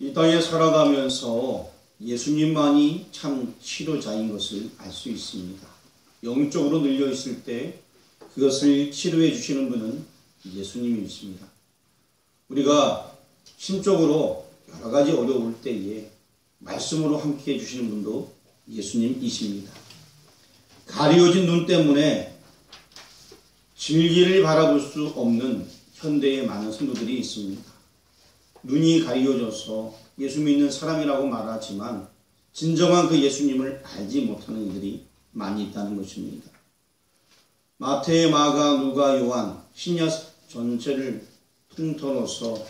이 땅에 살아가면서 예수님만이 참 치료자인 것을 알 수 있습니다. 영적으로 눌려 있을 때 그것을 치료해 주시는 분은 예수님이십니다. 우리가 심적으로 여러 가지 어려울 때에 말씀으로 함께 해주시는 분도 예수님이십니다. 가려진 눈 때문에 진리를 바라볼 수 없는 현대의 많은 성도들이 있습니다. 눈이 가려져서 예수 믿는 사람이라고 말하지만 진정한 그 예수님을 알지 못하는 이들이 많이 있다는 것입니다. 마태, 마가, 누가, 요한, 신약 전체를 훑어놓아서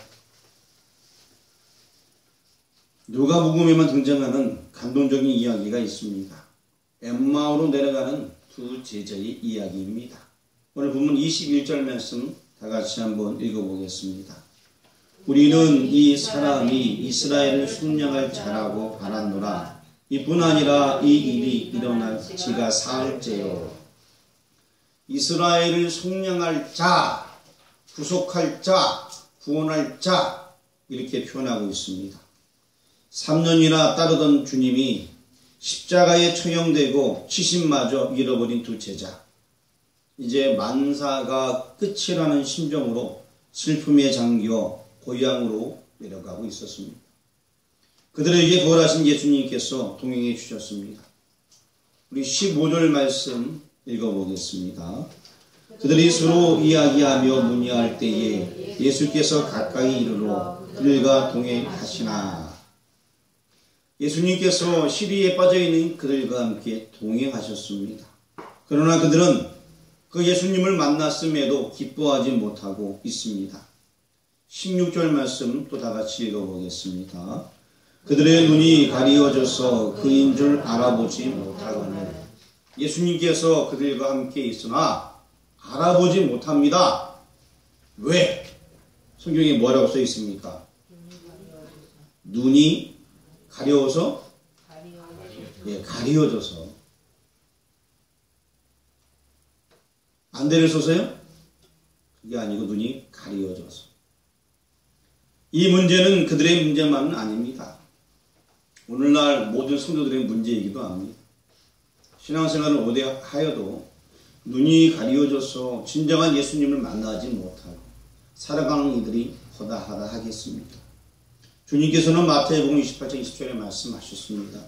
누가복음에만 등장하는 감동적인 이야기가 있습니다. 엠마오로 내려가는 두 제자의 이야기입니다. 오늘 본문 21절 말씀 다 같이 한번 읽어보겠습니다. 우리는 이 사람이 이스라엘을 속량할 자라고 바랐노라. 이뿐 아니라 이 일이 일어날 지가 사흘째요. 이스라엘을 속량할 자, 구속할 자, 구원할 자 이렇게 표현하고 있습니다. 3년이나 따르던 주님이 십자가에 처형되고 치심마저 잃어버린 두 제자. 이제 만사가 끝이라는 심정으로 슬픔에 잠겨 고향으로 내려가고 있었습니다. 그들에게 부활하신 예수님께서 동행해 주셨습니다. 우리 15절 말씀 읽어보겠습니다. 그들이 서로 이야기하며 문의할 때에 예수께서 가까이 이르러 그들과 동행하시나. 예수님께서 시리에 빠져있는 그들과 함께 동행하셨습니다. 그러나 그들은 그 예수님을 만났음에도 기뻐하지 못하고 있습니다. 16절 말씀 또 다 같이 읽어보겠습니다. 그들의 눈이 가리워져서 그인 줄 알아보지 못하거늘. 예수님께서 그들과 함께 있으나 알아보지 못합니다. 왜? 성경에 뭐라고 써 있습니까? 눈이 가려워서? 예, 가리워져서. 안대를 써서요? 그게 아니고 눈이 가리워져서. 이 문제는 그들의 문제만은 아닙니다. 오늘날 모든 성도들의 문제이기도 합니다. 신앙생활을 오래 하여도 눈이 가리워져서 진정한 예수님을 만나지 못하고 살아가는 이들이 허다하다 하겠습니다. 주님께서는 마태복음 28장 20절에 말씀하셨습니다.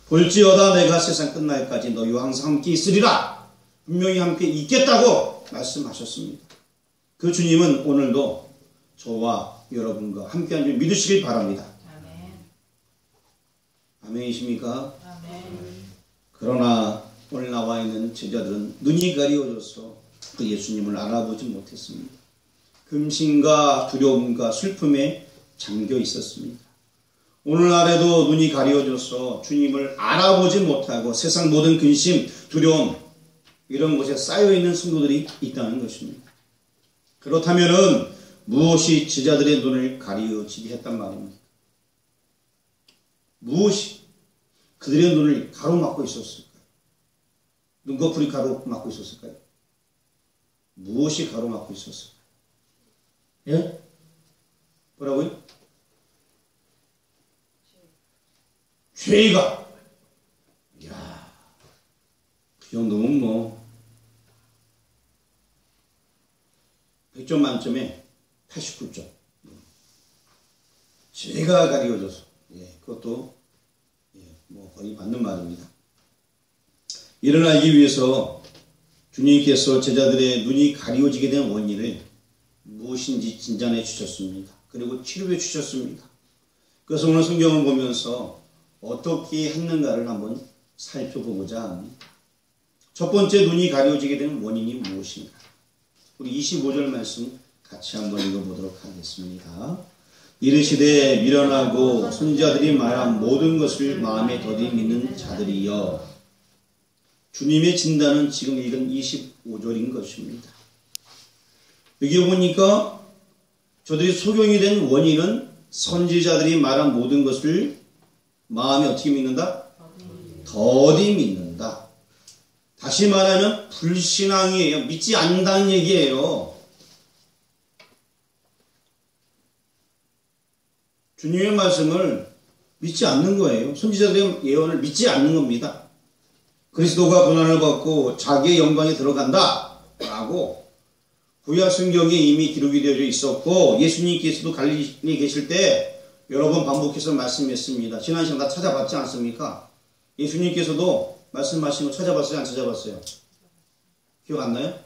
볼지어다 내가 세상 끝날까지 너희와 항상 함께 있으리라. 분명히 함께 있겠다고 말씀하셨습니다. 그 주님은 오늘도 저와 여러분과 함께한 줄 믿으시길 바랍니다. 아멘. 아멘이십니까? 아멘. 그러나 오늘 나와 있는 제자들은 눈이 가리워져서 그 예수님을 알아보지 못했습니다. 금신과 두려움과 슬픔에 잠겨 있었습니다. 오늘날에도 눈이 가리워져서 주님을 알아보지 못하고 세상 모든 근심, 두려움 이런 곳에 쌓여있는 성도들이 있다는 것입니다. 그렇다면 무엇이 제자들의 눈을 가리워지게 했단 말입니까? 무엇이 그들의 눈을 가로막고 있었을까요? 눈꺼풀이 가로막고 있었을까요? 무엇이 가로막고 있었을까요? 예? 뭐라고요? 죄가. 이야, 그 정도면 뭐 100점 만점에 89점. 죄가 가리워져서. 예, 그것도 뭐 거의 맞는 말입니다. 이를 알기 위해서 주님께서 제자들의 눈이 가리워지게 된 원인을 무엇인지 진단해 주셨습니다. 그리고 치료해 주셨습니다. 그래서 오늘 성경을 보면서 어떻게 했는가를 한번 살펴보고자 합니다. 첫 번째, 눈이 가려지게 된 원인이 무엇인가? 우리 25절 말씀 같이 한번 읽어보도록 하겠습니다. 이르시되 미련하고 선지자들이 말한 모든 것을 마음에 더디 믿는 자들이여. 주님의 진단은 지금 읽은 25절인 것입니다. 여기 보니까 저들이 소경이 된 원인은 선지자들이 말한 모든 것을 마음에 어떻게 믿는다? 더디 믿는다. 다시 말하면 불신앙이에요. 믿지 않는다는 얘기예요. 주님의 말씀을 믿지 않는 거예요. 선지자들의 예언을 믿지 않는 겁니다. 그리스도가 고난을 받고 자기의 영광에 들어간다 라고 구약 성경에 이미 기록이 되어져 있었고, 예수님께서도 갈릴리에 계실 때 여러 번 반복해서 말씀했습니다. 지난 시간 다 찾아봤지 않습니까? 예수님께서도 말씀하신 거 찾아봤어요? 안 찾아봤어요? 기억 안 나요?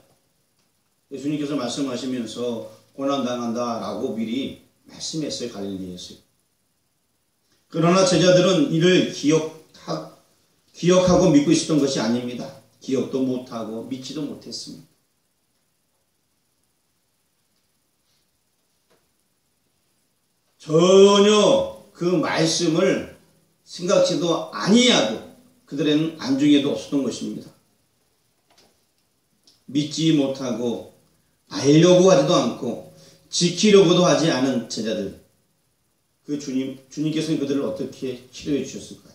예수님께서 말씀하시면서 고난당한다 라고 미리 말씀했어요. 갈릴리에서요. 그러나 제자들은 이를 기억하고 믿고 있었던 것이 아닙니다. 기억도 못하고 믿지도 못했습니다. 전혀 그 말씀을 생각지도 아니하고 그들에는 안중에도 없었던 것입니다. 믿지 못하고 알려고 하지도 않고 지키려고도 하지 않은 제자들, 그 주님께서는 그들을 어떻게 치료해 주셨을까요?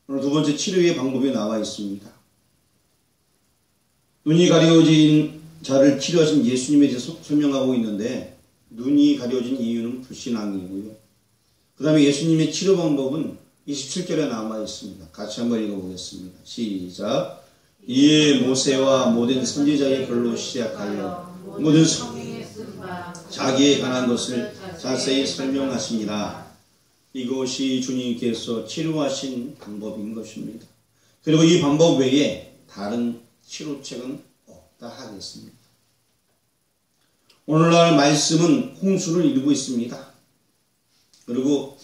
오늘 두 번째 치료의 방법이 나와 있습니다. 눈이 가려진 자를 치료하신 예수님에 대해서 설명하고 있는데, 눈이 가려진 이유는 불신앙이고요. 그 다음에 예수님의 치료 방법은 27절에 남아 있습니다. 같이 한번 읽어보겠습니다. 시작. 이에 모세와 모든 선지자의 글로 시작하여 모든 성경에 쓴 바 자기에 관한 것을 자세히 설명하시니라. 이것이 주님께서 치료하신 방법인 것입니다. 그리고 이 방법 외에 다른 치료책은 없다 하겠습니다. 오늘날 말씀은 홍수를 이루고 있습니다. 그리고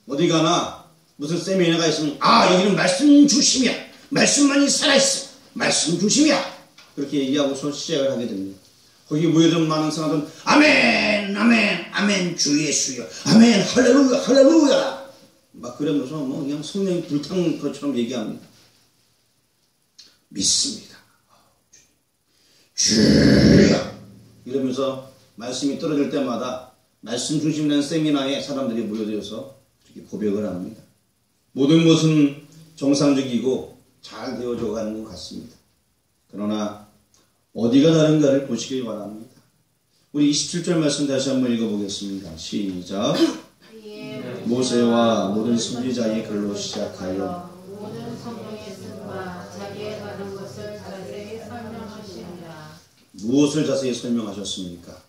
어디 가나 무슨 세미나가 있으면 여기는 말씀 중심이야. 말씀만이 살아있어. 말씀 중심이야. 그렇게 얘기하고서 시작을 하게 됩니다. 거기 모여든 많은 사람들은 아멘 아멘 아멘 주 예수여 아멘 할렐루야 할렐루야 막 그러면서 그냥 성령이 불타는 것처럼 얘기합니다. 믿습니다. 주여 이러면서 말씀이 떨어질 때마다 말씀 중심이라는 세미나에 사람들이 모여들어서 이렇게 고백을 합니다. 모든 것은 정상적이고 잘 되어져 가는 것 같습니다. 그러나 어디가 다른가를 보시길 바랍니다. 우리 27절 말씀 다시 한번 읽어보겠습니다. 시작. 모세와 모든 선지자의 글로 시작하여 모든 성경에 쓴 바 자기에 관한 것을 자세히 설명하시니라. 무엇을 자세히 설명하셨습니까?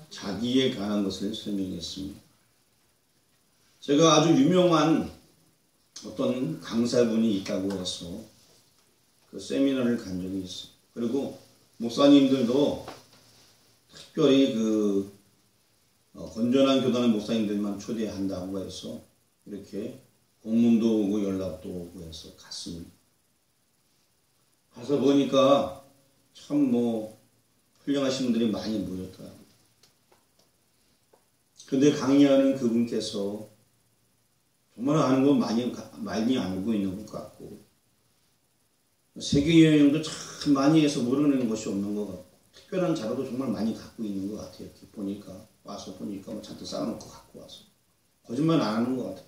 자기에 관한 것을 설명했습니다. 제가 아주 유명한 어떤 강사분이 있다고 해서 그 세미나를 간 적이 있어요. 그리고 목사님들도 특별히 그 건전한 교단의 목사님들만 초대한다고 해서 이렇게 공문도 오고 연락도 오고 해서 갔습니다. 가서 보니까 참 훌륭하신 분들이 많이 모였더라고요. 근데 강의하는 그분께서 정말 아는 거 많이 알고 있는 것 같고, 세계 여행도 참 많이 해서 모르는 것이 없는 것 같고, 특별한 자료도 정말 많이 갖고 있는 것 같아요. 이렇게 보니까, 와서 보니까 잔뜩 쌓아놓고 갖고 와서. 거짓말 안 하는 것 같아요.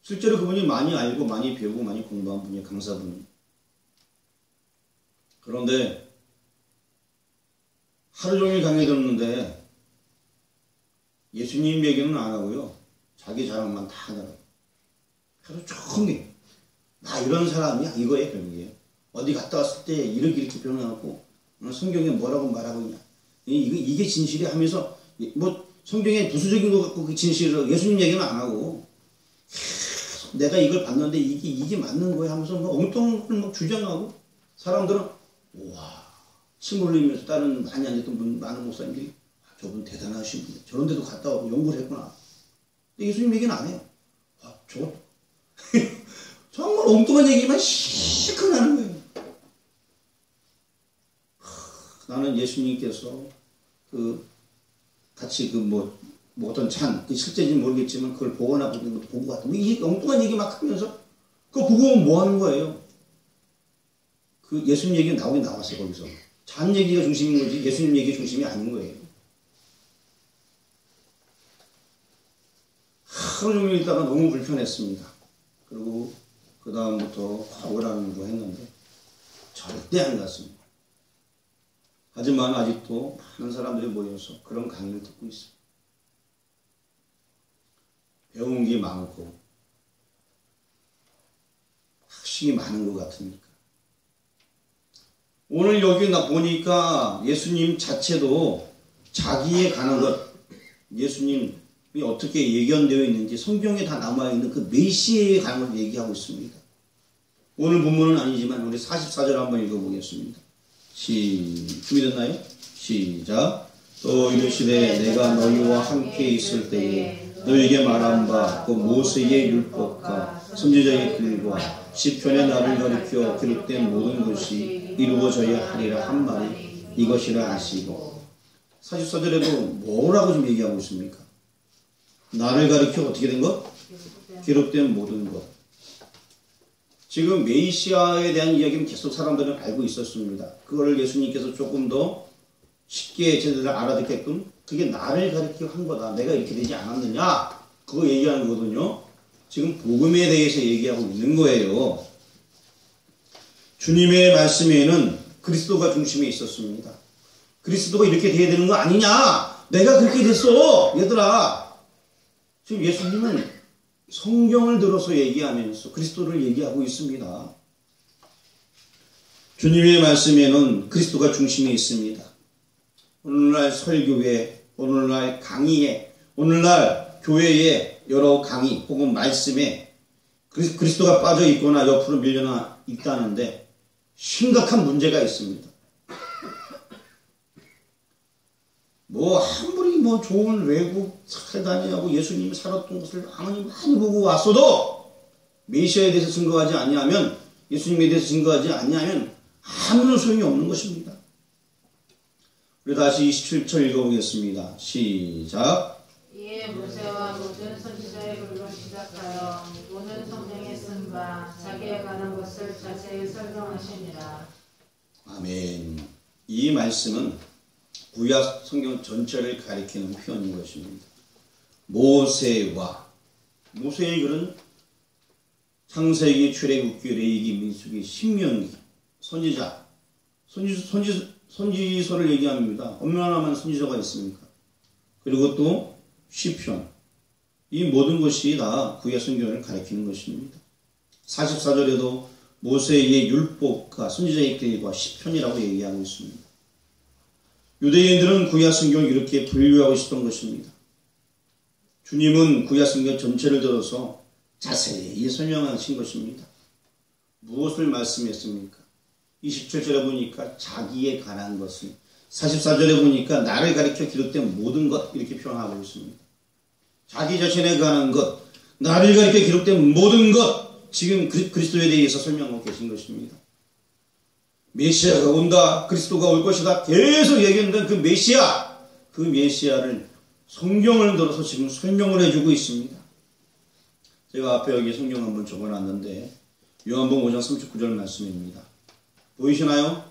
실제로 그분이 많이 알고, 많이 배우고, 많이 공부한 분이에요. 강사분이. 그런데 하루 종일 강의 들었는데 예수님 얘기는 안 하고요. 자기 자랑만 다 하더라고요. 하루 종일 나 이런 사람이야 이거예요. 결국에 어디 갔다 왔을 때 이렇게 변해갖고 성경에 뭐라고 말하고 있냐, 이게 진실이 하면서 성경에 부수적인 것 같고 그 진실을 예수님 얘기는 안 하고 내가 이걸 봤는데 이게 맞는 거야 하면서 엉뚱한 걸 주장하고, 사람들은 우와 침 흘리면서 다른 많이 앉았던 많은 목사님들이 저분 대단하신 분이야. 저런 데도 갔다 오고 연구를 했구나. 근데 예수님 얘기는 안 해요. 정말 엉뚱한 얘기만 시큰 하는 거예요. 나는 예수님께서 같이 어떤 실제인지는 모르겠지만 그걸 보거나 보고 갔다. 이 엉뚱한 얘기 막 하면서 그거 보고 오면 뭐 하는 거예요? 그 예수님 얘기가 나오긴 나왔어요. 거기서. 잔 얘기가 중심인 거지 예수님 얘기 중심이 아닌 거예요. 하루 종일 있다가 너무 불편했습니다. 그리고 그 다음부터 가보라는 거 했는데 절대 안 갔습니다. 하지만 아직도 많은 사람들이 모여서 그런 강의를 듣고 있습니다. 배운 게 많고 학식이 많은 것 같으니까. 오늘 여기 나 보니까 예수님 자체도 자기에 관한 것, 예수님이 어떻게 예견되어 있는지 성경에 다 남아있는 그 메시아에 관한 걸 얘기하고 있습니다. 오늘 본문은 아니지만 우리 44절 한번 읽어보겠습니다. 준비됐나요? 시작. 또 이르시되 내가 너희와 함께 있을 때에 너희에게 말한 바 그 모세의 율법과 선지자의 글과 시편의 나를 가리켜 기록된 모든 것이 이루어져야 하리라 한 말이 이것이라 하시고, 44절에도 뭐라고 좀 얘기하고 있습니까? 나를 가리켜 어떻게 된 것? 기록된 모든 것. 지금 메시아에 대한 이야기는 계속 사람들은 알고 있었습니다. 그거를 예수님께서 조금 더 쉽게 제대로 알아듣게끔 그게 나를 가리켜 한 거다. 내가 이렇게 되지 않았느냐? 그거 얘기하는 거거든요. 지금 복음에 대해서 얘기하고 있는 거예요. 주님의 말씀에는 그리스도가 중심에 있었습니다. 그리스도가 이렇게 돼야 되는 거 아니냐? 내가 그렇게 됐어. 얘들아. 지금 예수님은 성경을 들어서 얘기하면서 그리스도를 얘기하고 있습니다. 주님의 말씀에는 그리스도가 중심에 있습니다. 오늘날 설교회, 오늘날 강의에, 오늘날 교회에 여러 강의 혹은 말씀에 그리스도가 빠져 있거나 옆으로 밀려나 있다는데 심각한 문제가 있습니다. 아무리 좋은 외국 살다니하고 예수님이 살았던 것을 아무리 많이 보고 왔어도 메시아에 대해서 증거하지 아니하면, 예수님에 대해서 증거하지 아니하면 아무런 소용이 없는 것입니다. 우리 다시 27절 읽어보겠습니다. 시작. 이에 모세와 모든 선지자의 글로 시작하여 모든 성경에 쓴 바 자기에 관한 것을 자세히 설명하시니라. 아멘. 이 말씀은 구약 성경 전체를 가리키는 표현인 것입니다. 모세의 글은 창세기, 출애굽기, 레위기, 민수기, 신명기, 선지서를 얘기합니다. 얼마나 많은 선지서가 있습니까? 그리고 또 시편, 이 모든 것이 다 구약 성경을 가리키는 것입니다. 44절에도 모세의 율법과 선지자의 글과 시편이라고 얘기하고 있습니다. 유대인들은 구약 성경을 이렇게 분류하고 있었던 것입니다. 주님은 구약 성경 전체를 들어서 자세히 설명하신 것입니다. 무엇을 말씀했습니까? 27절에 보니까 자기에 관한 것을, 44절에 보니까 나를 가리켜 기록된 모든 것, 이렇게 표현하고 있습니다. 자기 자신에 관한 것, 나를 가리켜 기록된 모든 것, 지금 그리스도에 대해서 설명하고 계신 것입니다. 메시아가 온다, 그리스도가 올 것이다, 계속 얘기했던 그 메시아를 성경을 들어서 지금 설명을 해주고 있습니다. 제가 앞에 여기 성경 한번 적어놨는데 요한복음 5장 39절 말씀입니다. 보이시나요?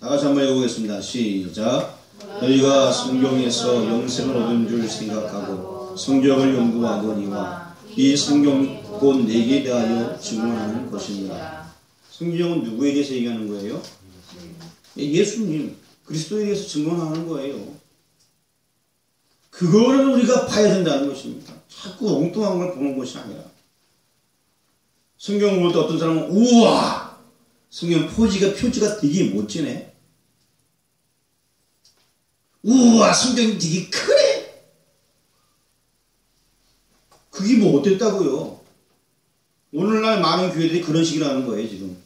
다 같이 한번 읽어보겠습니다. 시작. 너희가 성경에서 영생을 얻은 줄 생각하고 성경을 연구하거니와 이 성경 곧 내게 대하여 증언하는 것입니다. 성경은 누구에 대해서 얘기하는 거예요? 예수님, 그리스도에 대해서 증언하는 거예요. 그거를 우리가 봐야 된다는 것입니다. 자꾸 엉뚱한 걸 보는 것이 아니라. 성경을 볼 때 어떤 사람은 우와! 성경 표지가 되게 멋지네. 우와! 성경이 되게 크네. 그게 뭐 어땠다고요? 오늘날 많은 교회들이 그런 식으로 하는 거예요, 지금.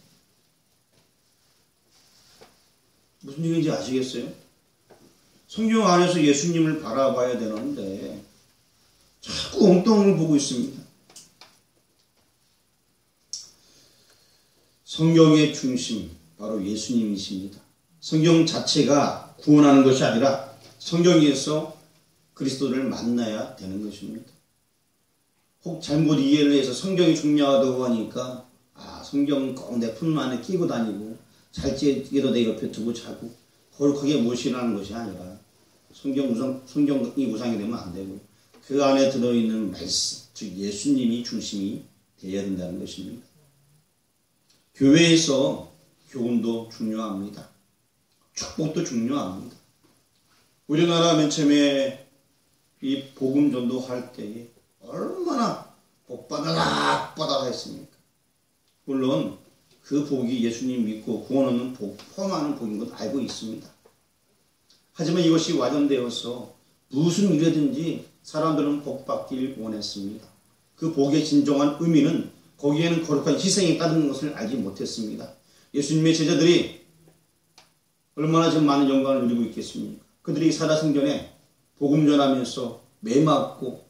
무슨 얘기인지 아시겠어요? 성경 안에서 예수님을 바라봐야 되는데 자꾸 엉뚱한 걸 보고 있습니다. 성경의 중심, 바로 예수님이십니다. 성경 자체가 구원하는 것이 아니라 성경에서 그리스도를 만나야 되는 것입니다. 혹 잘못 이해를 해서 성경이 중요하다고 하니까 성경 꼭 내 품 안에 끼고 다니고 잘 때도 내 옆에 두고 자고 거룩하게 모시라는 것이 아니라 성경이 우상이 되면 안 되고 그 안에 들어있는 말씀, 즉 예수님이 중심이 되어야 된다는 것입니다. 교회에서 교훈도 중요합니다. 축복도 중요합니다. 우리나라 맨 처음에 이 복음 전도할 때에 얼마나 복받아라 했습니까? 물론 그 복이 예수님 믿고 구원 얻는 복, 포함하는 복인 것 알고 있습니다. 하지만 이것이 와전되어서 무슨 일이든지 사람들은 복받기를 원했습니다. 그 복의 진정한 의미는 거기에는 거룩한 희생이 따르는 것을 알지 못했습니다. 예수님의 제자들이 얼마나 지금 많은 영광을 누리고 있겠습니까? 그들이 살아생전에 복음 전하면서 매맞고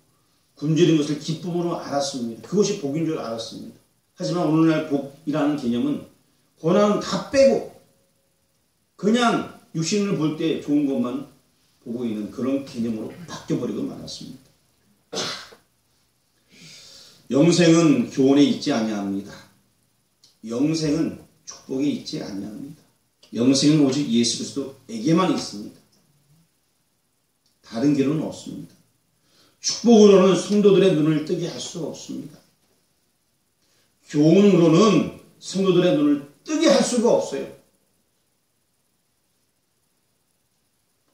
굶주린 것을 기쁨으로 알았습니다. 그것이 복인 줄 알았습니다. 하지만 오늘날 복이라는 개념은 고난은 다 빼고 그냥 육신을 볼 때 좋은 것만 보고 있는 그런 개념으로 바뀌어버리고 말았습니다. 영생은 교훈에 있지 아니합니다. 영생은 축복에 있지 아니합니다. 영생은 오직 예수 그리스도에게만 있습니다. 다른 길은 없습니다. 축복으로는 성도들의 눈을 뜨게 할 수 없습니다. 교훈으로는 성도들의 눈을 뜨게 할 수가 없어요.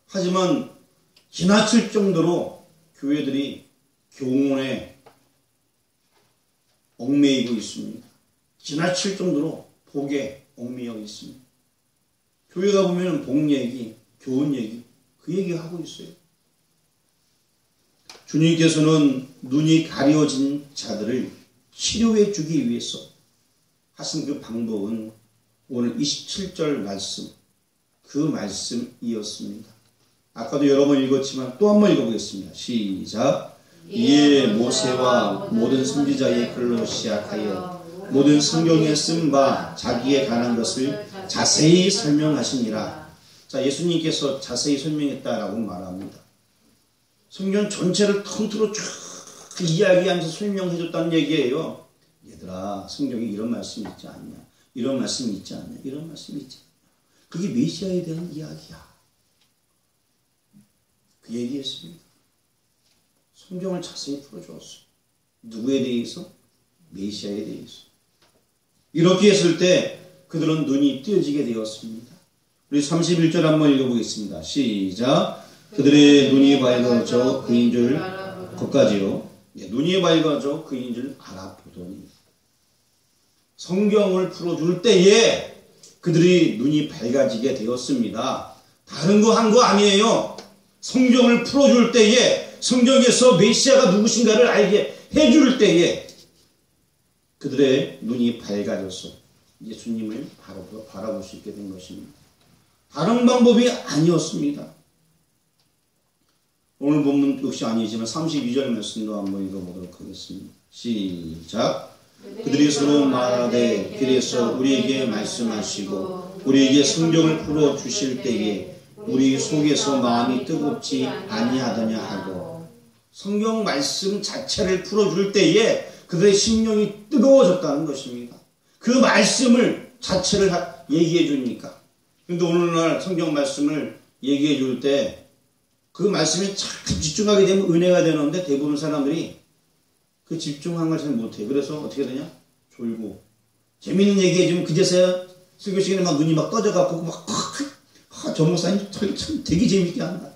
하지만 지나칠 정도로 교회들이 교훈에 얽매이고 있습니다. 지나칠 정도로 복에 얽매여 있습니다. 교회가 보면 복 얘기, 교훈 얘기, 그 얘기하고 있어요. 주님께서는 눈이 가려진 자들을 치료해 주기 위해서 하신 그 방법은 오늘 27절 말씀, 그 말씀이었습니다. 아까도 여러 번 읽었지만 또 한 번 읽어보겠습니다. 시작. 이에 모세와 모든 선지자의 글로 시작하여 모든 성경에 쓴 바 자기에 관한 것을 자세히 설명하시니라. 자, 예수님께서 자세히 설명했다라고 말합니다. 성경 전체를 통틀어 쭉 이야기하면서 설명해줬다는 얘기예요. 얘들아, 성경에 이런 말씀이 있지 않냐? 이런 말씀이 있지 않냐? 이런 말씀이 있지 않냐? 그게 메시아에 대한 이야기야. 그 얘기했습니다. 성경을 자세히 풀어주었어요. 누구에 대해서? 메시아에 대해서. 이렇게 했을 때 그들은 눈이 뜨여지게 되었습니다. 우리 31절 한번 읽어보겠습니다. 시작. 그들의 눈이 밝아져 그인 줄 것까지요. 눈이 밝아져 그인 줄 알아보더니. 성경을 풀어줄 때에 그들이 눈이 밝아지게 되었습니다. 다른 거 한 거 아니에요. 성경을 풀어줄 때에 성경에서 메시아가 누구신가를 알게 해줄 때에 그들의 눈이 밝아져서 예수님을 바라볼 수 있게 된 것입니다. 다른 방법이 아니었습니다. 오늘 본문 역시 아니지만 32절 말씀도 한번 읽어보도록 하겠습니다. 시작. 그들이 서로 말하되 길에서 우리에게 말씀하시고 우리에게 성경을 풀어주실 때에 우리 속에서 마음이 뜨겁지 아니하더냐 하고, 성경 말씀 자체를 풀어줄 때에 그들의 심령이 뜨거워졌다는 것입니다. 그 말씀을 자체를 얘기해 주니까. 그런데 오늘날 성경 말씀을 얘기해 줄 때 그 말씀에 참 집중하게 되면 은혜가 되는데 대부분 사람들이 그 집중한 걸 잘 못해요. 그래서 어떻게 되냐? 졸고. 재밌는 얘기 해주면 그제서야 설교 시간에 막 눈이 막 떠져갖고 막 저 목사님 참 되게 재밌게 한다.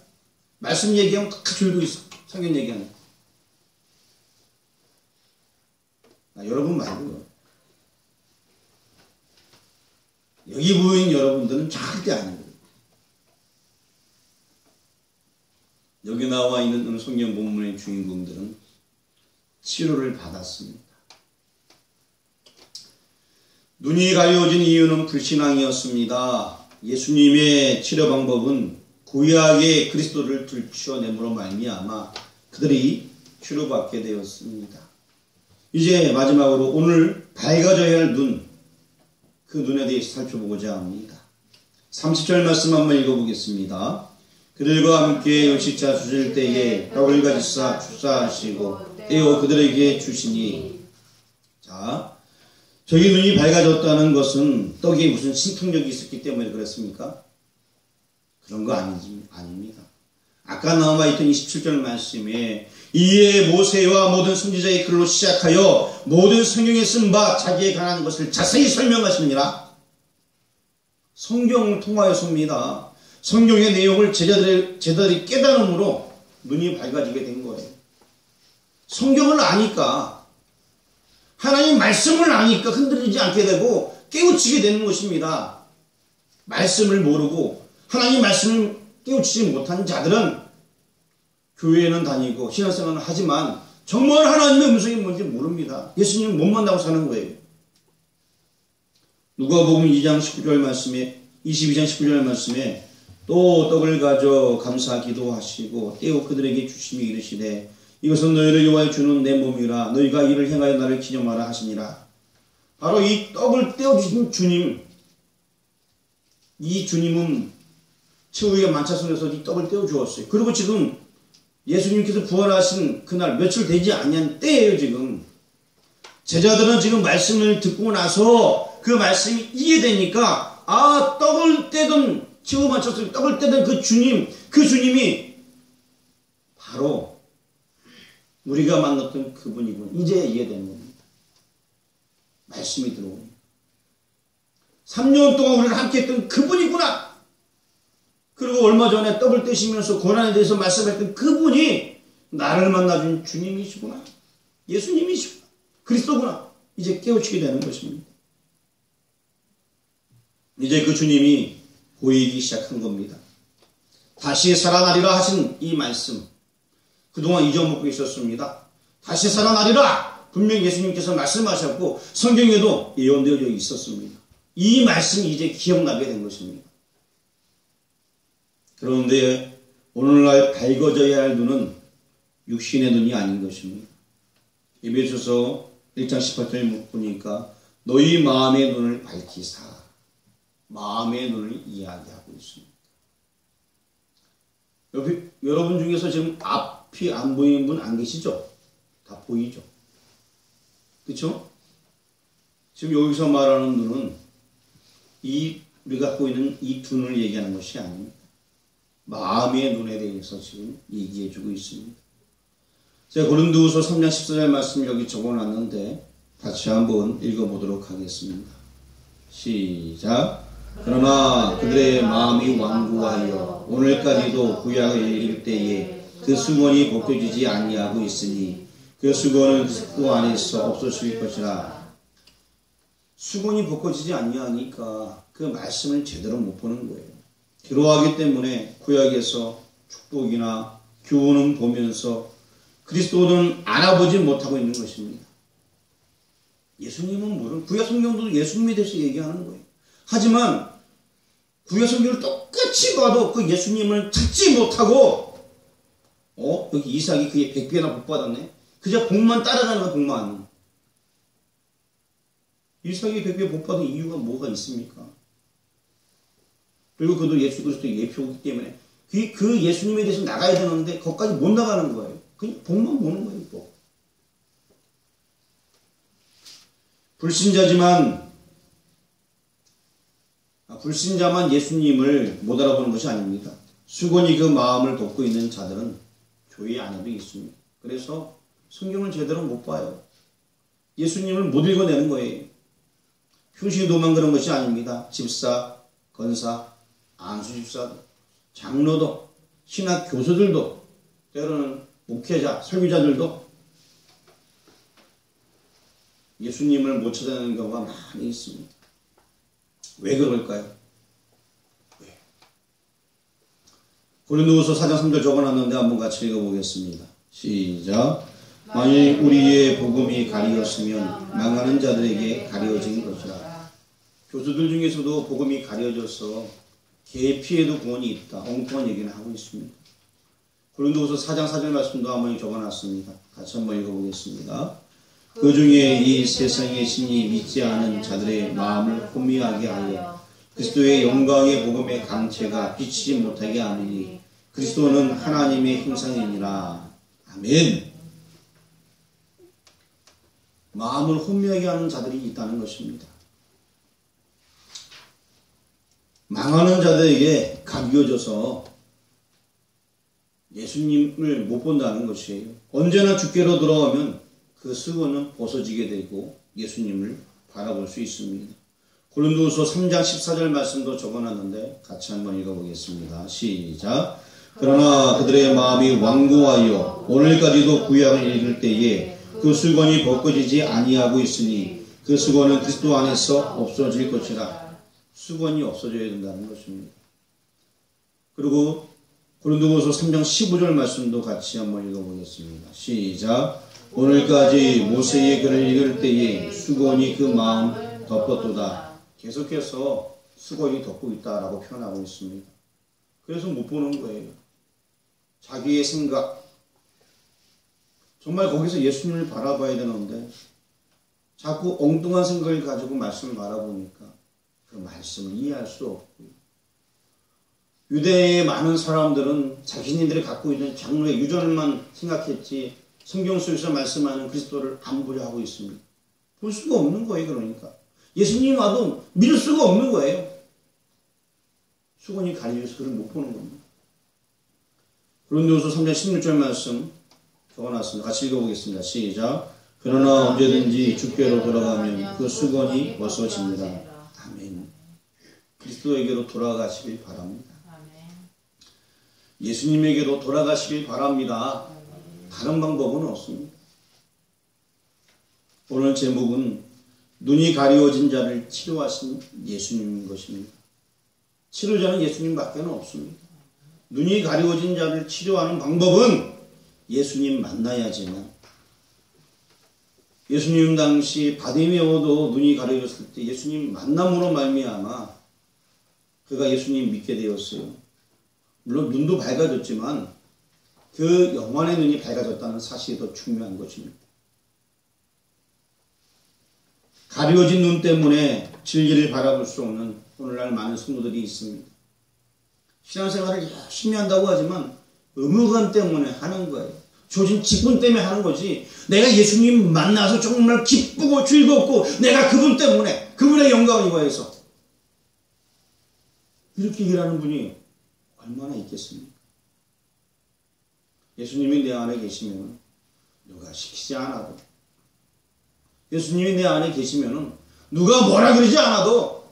말씀 얘기하면 다 졸고 있어. 성경 얘기하면. 여러분 말고요. 여기 모인 여러분들은 절대 아니에요. 여기 나와 있는 성경 본문의 주인공들은 치료를 받았습니다. 눈이 가려진 이유는 불신앙이었습니다. 예수님의 치료 방법은 구약의 그리스도를 들추어냄으로 말미암아 그들이 치료받게 되었습니다. 이제 마지막으로 오늘 밝아져야 할 눈, 그 눈에 대해서 살펴보고자 합니다. 30절 말씀 한번 읽어보겠습니다. 그들과 함께 음식자 주실 때에 떡을 가지사 축사하시고 떼어 그들에게 주시니. 자, 저희 눈이 밝아졌다는 것은 떡에 무슨 신통력이 있었기 때문에 그렇습니까? 그런 거 아닙니다. 아까 나와 있던 27절 말씀에 이에 모세와 모든 선지자의 글로 시작하여 모든 성경에 쓴 바 자기에 관한 것을 자세히 설명하시니라. 성경을 통하여서입니다. 성경의 내용을 제자들이 깨달음으로 눈이 밝아지게 된 거예요. 성경을 아니까, 하나님 말씀을 아니까 흔들리지 않게 되고 깨우치게 되는 것입니다. 말씀을 모르고 하나님 말씀을 깨우치지 못한 자들은 교회에는 다니고 신앙생활은 하지만 정말 하나님의 음성이 뭔지 모릅니다. 예수님을 못 만나고 사는 거예요. 누가복음 2장 19절 말씀에 22장 19절 말씀에 또 떡을 가져 감사 기도하시고 떼어 그들에게 주시며 이르시되 이것은 너희를 위하여 주는 내 몸이라 너희가 이를 행하여 나를 기념하라 하시니라. 바로 이 떡을 떼어주신 주님, 이 주님은 최후의 만차선에서 이 떡을 떼어주었어요. 그리고 지금 예수님께서 부활하신 그날 며칠 되지 않은 때예요. 지금 제자들은 지금 말씀을 듣고 나서 그 말씀이 이해되니까 떡을 떼던 최후 만차선 떡을 떼던 그 주님이 바로 우리가 만났던 그분이군. 이제 이해되는 겁니다. 말씀이 들어오니 3년 동안 우리를 함께 했던 그분이구나. 그리고 얼마 전에 떡을 떼시면서 고난에 대해서 말씀했던 그분이 나를 만나준 주님이시구나. 예수님이시구나. 그리스도구나. 이제 깨우치게 되는 것입니다. 이제 그 주님이 보이기 시작한 겁니다. 다시 살아나리라 하신 이 말씀, 그동안 잊어먹고 있었습니다. 다시 살아나리라 분명히 예수님께서 말씀하셨고 성경에도 예언되어 있었습니다. 이 말씀이 이제 기억나게 된 것입니다. 그런데 오늘날 밝아져야 할 눈은 육신의 눈이 아닌 것입니다. 에베소서 1장 18절에 보니까 너희 마음의 눈을 밝히사, 마음의 눈을 이야기하고 있습니다. 여러분 중에서 지금 앞이 안 보이는 분 안 계시죠? 다 보이죠? 그렇죠? 지금 여기서 말하는 눈은 우리가 갖고 있는 이 두 눈을 얘기하는 것이 아닙니다. 마음의 눈에 대해서 지금 얘기해 주고 있습니다. 제가 고린도후서 3장 14절 말씀 여기 적어놨는데 같이 한번 읽어보도록 하겠습니다. 시작. 그러나 그들의 마음이 완고하여 오늘까지도 구약을 읽을 때에 그 수건이 벗겨지지 아니하고 있으니 그 수건은 그리스도 안에서 없어질 것이라. 수건이 벗겨지지 아니하니까 그 말씀을 제대로 못 보는 거예요. 그러하기 때문에 구약에서 축복이나 교훈은 보면서 그리스도는 알아보지 못하고 있는 것입니다. 예수님은 모르는, 구약 성경도 예수님에 대해서 얘기하는 거예요. 하지만 구약 성경을 똑같이 봐도 그 예수님을 찾지 못하고 여기 이삭이 그의 100배나 복 받았네. 그저 복만 따라가는 거야. 복만. 이삭이 100배 복 받은 이유가 뭐가 있습니까? 그리고 그도 예수 그리스도의 예표이기 때문에 그 예수님에 대해서 나가야 되는데 거기까지 못 나가는 거예요. 그냥 복만 보는 거예요. 복. 불신자만 예수님을 못 알아보는 것이 아닙니다. 수건이 그 마음을 덮고 있는 자들은 교회 안에도 있습니다. 그래서 성경을 제대로 못 봐요. 예수님을 못 읽어내는 거예요. 평신도만 그런 것이 아닙니다. 집사, 권사, 안수집사도, 장로도, 신학 교수들도, 때로는 목회자, 설교자들도 예수님을 못 찾아내는 경우가 많이 있습니다. 왜 그럴까요? 왜? 고린도후서 4장 3절 적어놨는데 한번 같이 읽어보겠습니다. 시작. 만일 우리의 복음이 가리었으면 망하는 자들에게 가려진 것이라. 교수들 중에서도 복음이 가려져서 계피에도 구원이 있다. 엉뚱한 얘기는 하고 있습니다. 고린도후서 4장 4절 말씀도 한번 적어놨습니다. 같이 한번 읽어보겠습니다. 그 중에 이 세상의 신이 믿지 않은 자들의 마음을 혼미하게 하여 그리스도의 영광의 복음의 강체가 비치지 못하게 하느니 그리스도는 하나님의 형상이니라. 아멘. 마음을 혼미하게 하는 자들이 있다는 것입니다. 망하는 자들에게 가비워져서 예수님을 못 본다는 것이에요. 언제나 주께로 돌아오면 그 수건은 벗어지게 되고 예수님을 바라볼 수 있습니다. 고린도후서 3장 14절 말씀도 적어놨는데 같이 한번 읽어보겠습니다. 시작. 그러나 그들의 마음이 완고하여 오늘까지도 구약을 읽을 때에 그 수건이 벗겨지지 아니하고 있으니 그 수건은 그리스도 안에서 없어질 것이라. 수건이 없어져야 된다는 것입니다. 그리고 고린도후서 3장 15절 말씀도 같이 한번 읽어보겠습니다. 시작. 오늘까지 모세의 글을 읽을 때에 수건이 그 마음 덮었도다. 계속해서 수건이 덮고 있다라고 표현하고 있습니다. 그래서 못 보는 거예요. 자기의 생각, 정말 거기서 예수님을 바라봐야 되는데 자꾸 엉뚱한 생각을 가지고 말씀을 바라보니까 그 말씀을 이해할 수 없고요. 유대의 많은 사람들은 자신들이 갖고 있는 장로의 유전만 생각했지 성경 속에서 말씀하는 그리스도를 안 보려 하고 있습니다. 볼 수가 없는 거예요. 그러니까 예수님 와도 믿을 수가 없는 거예요. 수건이 가려져서 그걸 못 보는 겁니다. 고린도후서 3장 16절 말씀 적어놨습니다. 같이 읽어보겠습니다. 시작. 그러나 언제든지 주께로 돌아가면 그 수건이 벗어집니다. 아멘. 그리스도에게로 돌아가시길 바랍니다. 예수님에게로 돌아가시길 바랍니다. 다른 방법은 없습니다. 오늘 제목은 눈이 가리워진 자를 치료하신 예수님인 것입니다. 치료자는 예수님밖에 없습니다. 눈이 가리워진 자를 치료하는 방법은 예수님 만나야지만, 예수님 당시 바디메오도 눈이 가려졌을 때 예수님 만남으로 말미암아 그가 예수님 믿게 되었어요. 물론 눈도 밝아졌지만 그 영혼의 눈이 밝아졌다는 사실이 더 중요한 것입니다. 가려진 눈 때문에 진리를 바라볼 수 없는 오늘날 많은 성도들이 있습니다. 신앙생활을 열심히 한다고 하지만 의무감 때문에 하는 거예요. 조진 직분 때문에 하는 거지, 내가 예수님 만나서 정말 기쁘고 즐겁고 내가 그분 때문에 그분의 영광을 입어서 이렇게 일하는 분이 얼마나 있겠습니까? 예수님이 내 안에 계시면 누가 시키지 않아도, 예수님이 내 안에 계시면 누가 뭐라 그러지 않아도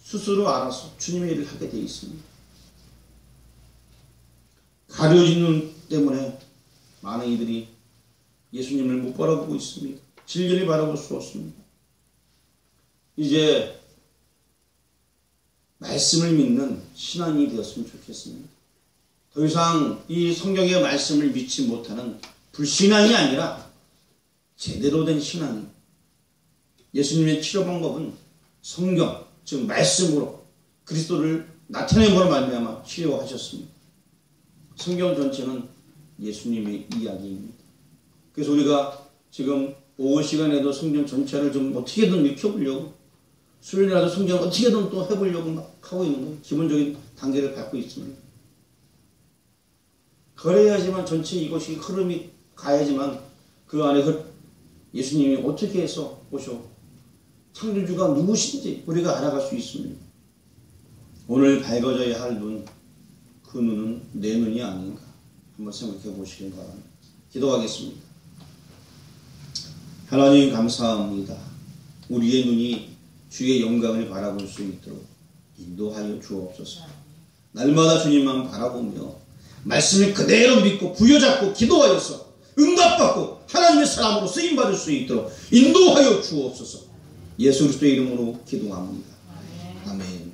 스스로 알아서 주님의 일을 하게 되어 있습니다. 가려진 눈 때문에 많은 이들이 예수님을 못 바라보고 있습니다. 진리를 바라볼 수 없습니다. 이제 말씀을 믿는 신앙이 되었으면 좋겠습니다. 더 이상 이 성경의 말씀을 믿지 못하는 불신앙이 아니라 제대로 된 신앙이, 예수님의 치료 방법은 성경, 즉 말씀으로 그리스도를 나타내므로 말미암아 치료하셨습니다. 성경 전체는 예수님의 이야기입니다. 그래서 우리가 지금 오후 시간에도 성경 전체를 좀 어떻게든 익혀보려고, 수요일이라도 성경 어떻게든 또 해보려고 막 하고 있는 거예요. 기본적인 단계를 밟고 있습니다. 그래야지만 전체 이것이 흐름이 가야지만 그 안에 예수님이 어떻게 해서 오셔 창조주가 누구신지 우리가 알아갈 수 있습니다. 오늘 밝아져야 할 눈, 그 눈은 내 눈이 아닌가 한번 생각해 보시길 바랍니다. 기도하겠습니다. 하나님 감사합니다. 우리의 눈이 주의 영광을 바라볼 수 있도록 인도하여 주옵소서. 날마다 주님만 바라보며 말씀을 그대로 믿고 부여잡고 기도하여서 응답받고 하나님의 사람으로 쓰임받을 수 있도록 인도하여 주옵소서. 예수 그리스도의 이름으로 기도합니다. 아멘.